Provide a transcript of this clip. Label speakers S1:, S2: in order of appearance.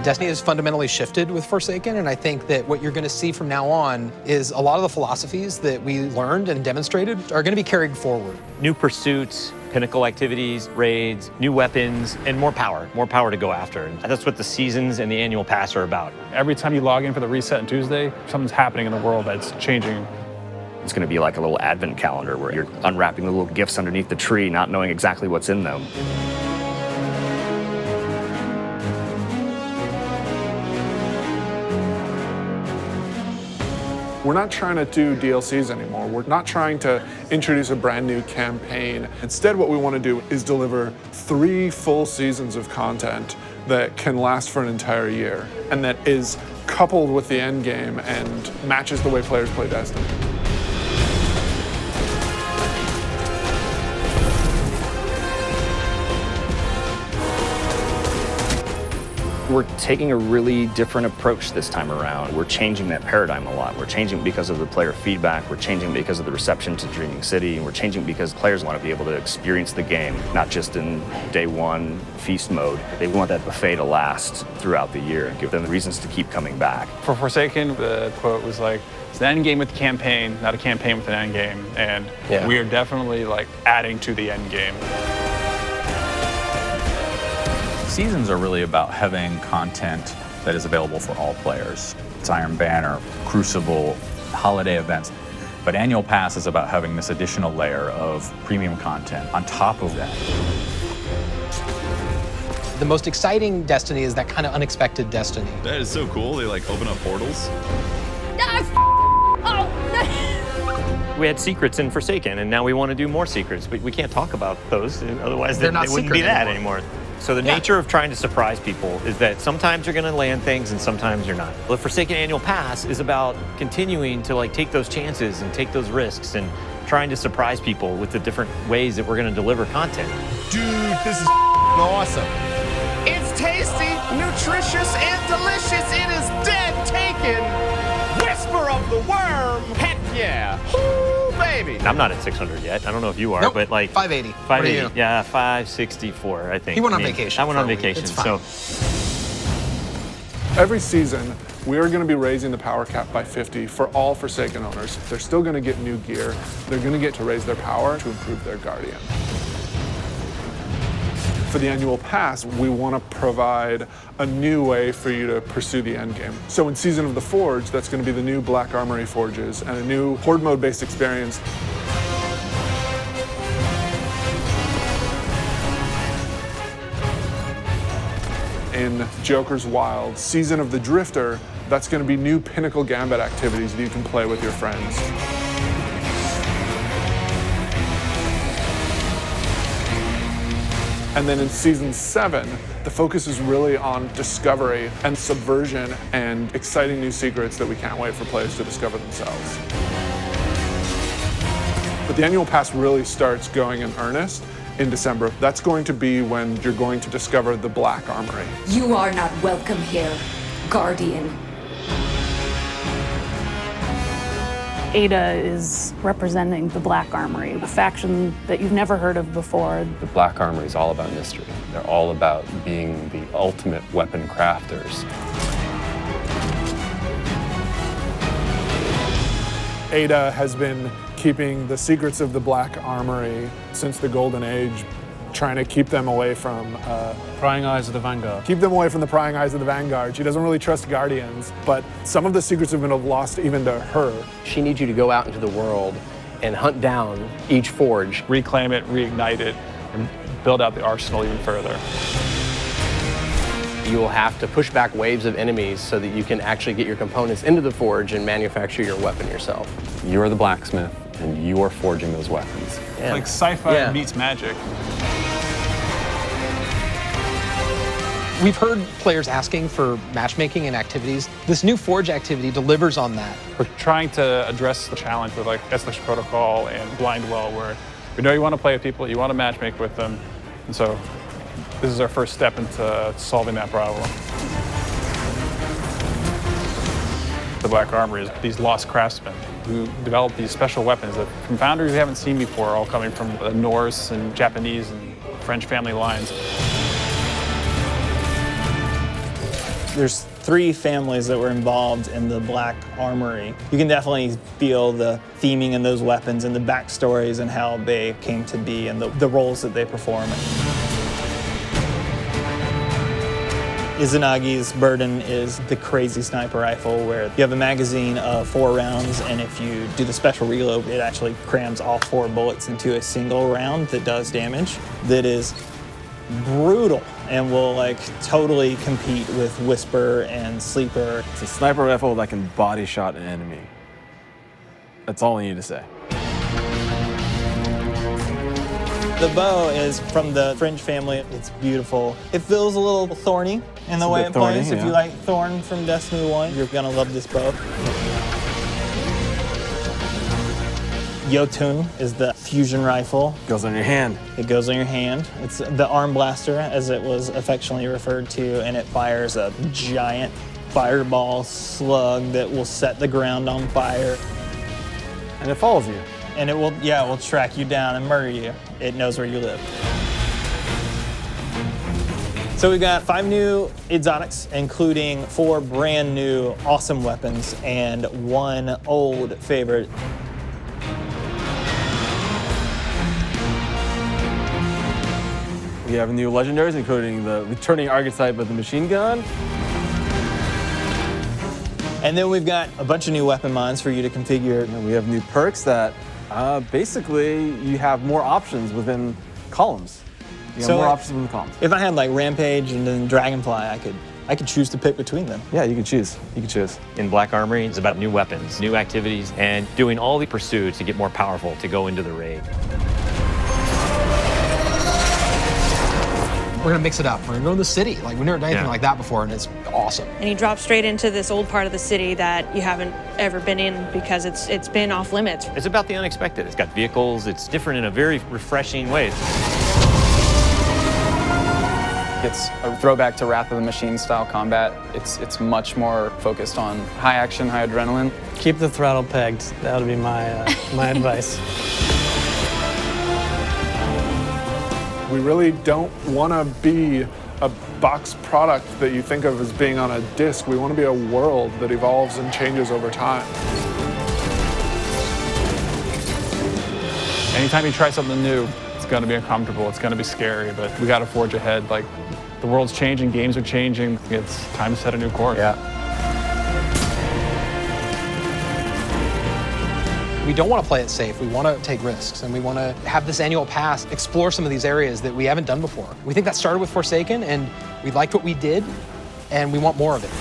S1: Destiny has fundamentally shifted with Forsaken, and I think that what you're going to see from now on is a lot of the philosophies that we learned and demonstrated are going to be carried forward.
S2: New pursuits, pinnacle activities, raids, new weapons, and more power to go after. And that's what the seasons and the annual pass are about.
S3: Every time you log in for the reset on Tuesday, something's happening in the world that's changing.
S4: It's going to be like a little advent calendar where you're unwrapping the little gifts underneath the tree, not knowing exactly what's in them.
S5: We're not trying to do DLCs anymore. We're not trying to introduce a brand new campaign. Instead, what we want to do is deliver 3 full seasons of content that can last for an entire year and that is coupled with the end game and matches the way players play Destiny.
S4: We're taking a really different approach this time around. We're changing that paradigm a lot. We're changing because of the player feedback. We're changing because of the reception to Dreaming City. And we're changing because players want to be able to experience the game, not just in day one feast mode. They want that buffet to last throughout the year and give them reasons to keep coming back.
S3: For Forsaken, the quote was like, it's an end game with a campaign, not a campaign with an end game. And we are definitely like adding to the end game.
S6: Seasons are really about having content that is available for all players. It's Iron Banner, Crucible, holiday events. But Annual Pass is about having this additional layer of premium content on top of that.
S1: The most exciting Destiny is that kind of unexpected Destiny.
S7: That is so cool. They like open up portals.
S2: We had secrets in Forsaken, and now we want to do more secrets. We can't talk about those, otherwise they wouldn't be that anymore. So the nature of trying to surprise people is that sometimes you're going to land things and sometimes you're not. The Forsaken Annual Pass is about continuing to like take those chances and take those risks and trying to surprise people with the different ways that we're going to deliver content.
S8: Dude, this is awesome. It's tasty, nutritious, and delicious. It is dead taken. Whisper of the worm. Heck yeah. Woo, baby.
S2: I'm not at 600 yet. I don't know if you are, but like
S1: 580.
S2: 580. Yeah, 564, I think.
S1: He went on vacation.
S2: I went on vacation, so.
S5: Every season, we are going to be raising the power cap by 50 for all Forsaken owners. They're still going to get new gear. They're going to get to raise their power to improve their Guardian. For the annual pass, we want to provide a new way for you to pursue the end game. So in Season of the Forge, that's going to be the new Black Armory forges and a new Horde mode-based experience. In Joker's Wild, Season of the Drifter, that's going to be new Pinnacle Gambit activities that you can play with your friends. And then in Season 7, the focus is really on discovery and subversion and exciting new secrets that we can't wait for players to discover themselves. But the annual pass really starts going in earnest in December. That's going to be when you're going to discover the Black Armory.
S9: You are not welcome here, Guardian.
S10: Ada is representing the Black Armory, a faction that you've never heard of before.
S11: The Black Armory is all about mystery. They're all about being the ultimate weapon crafters.
S5: Ada has been keeping the secrets of the Black Armory since the Golden Age, trying to keep them away from
S3: Prying eyes of the Vanguard.
S5: keep them away from the prying eyes of the Vanguard. She doesn't really trust Guardians, but some of the secrets have been lost even to her.
S12: She needs you to go out into the world and hunt down each forge.
S3: Reclaim it, reignite it, and build out the arsenal even further.
S12: You will have to push back waves of enemies so that you can actually get your components into the forge and manufacture your weapon yourself.
S11: You're the blacksmith, and you're forging those weapons.
S3: Yeah. Like sci-fi meets magic.
S1: We've heard players asking for matchmaking and activities. This new Forge activity delivers on that.
S3: We're trying to address the challenge with like Escalation Protocol and Blind Well, where we know you want to play with people, you want to matchmake with them, and so this is our first step into solving that problem. The Black Armory is these lost craftsmen who develop these special weapons that, from founders we haven't seen before, all coming from the Norse and Japanese and French family lines.
S13: There's 3 families that were involved in the Black Armory. You can definitely feel the theming in those weapons and the backstories and how they came to be and the roles that they perform. Izanagi's burden is the crazy sniper rifle, where you have a magazine of 4 rounds, and if you do the special reload, it actually crams all 4 bullets into a single round that does damage. That is brutal and will like totally compete with Whisper and Sleeper.
S14: It's a sniper rifle that can body shot an enemy. That's all I need to say.
S13: The bow is from the Frente family. It's beautiful. It feels a little thorny in the way it plays. If you like Thorn from Destiny 1, you're gonna love this bow. Jotun is the fusion rifle.
S14: Goes on your hand.
S13: It goes on your hand. It's the arm blaster, as it was affectionately referred to, and it fires a giant fireball slug that will set the ground on fire.
S14: And it follows you.
S13: And it will track you down and murder you. It knows where you live. So we got 5 new exotics, including 4 brand new awesome weapons and 1 old favorite.
S14: We have new legendaries, including the returning archetype of the machine gun.
S13: And then we've got a bunch of new weapon mods for you to configure.
S14: And we have new perks that basically you have more options within columns. You have more options within columns.
S13: If I had like Rampage and then Dragonfly, I could choose to pick between them.
S14: Yeah, you can choose. You can choose.
S2: In Black Armory, it's about new weapons, new activities, and doing all the pursuits to get more powerful to go into the raid.
S1: We're gonna mix it up. We're gonna go to the city. Like, we've never done anything like that before, and it's awesome.
S15: And you drop straight into this old part of the city that you haven't ever been in because it's been off limits.
S2: It's about the unexpected. It's got vehicles. It's different in a very refreshing way.
S16: It's a throwback to Wrath of the Machine style combat. It's much more focused on high action, high adrenaline.
S17: Keep the throttle pegged. That would be my my advice.
S5: We really don't want to be a box product that you think of as being on a disc. We want to be a world that evolves and changes over time.
S3: Anytime you try something new, it's going to be uncomfortable, it's going to be scary, but we got to forge ahead. Like, the world's changing, games are changing, it's time to set a new course.
S12: Yeah.
S1: We don't want to play it safe. We want to take risks, and we want to have this annual pass explore some of these areas that we haven't done before. We think that started with Forsaken, and we liked what we did, and we want more of it.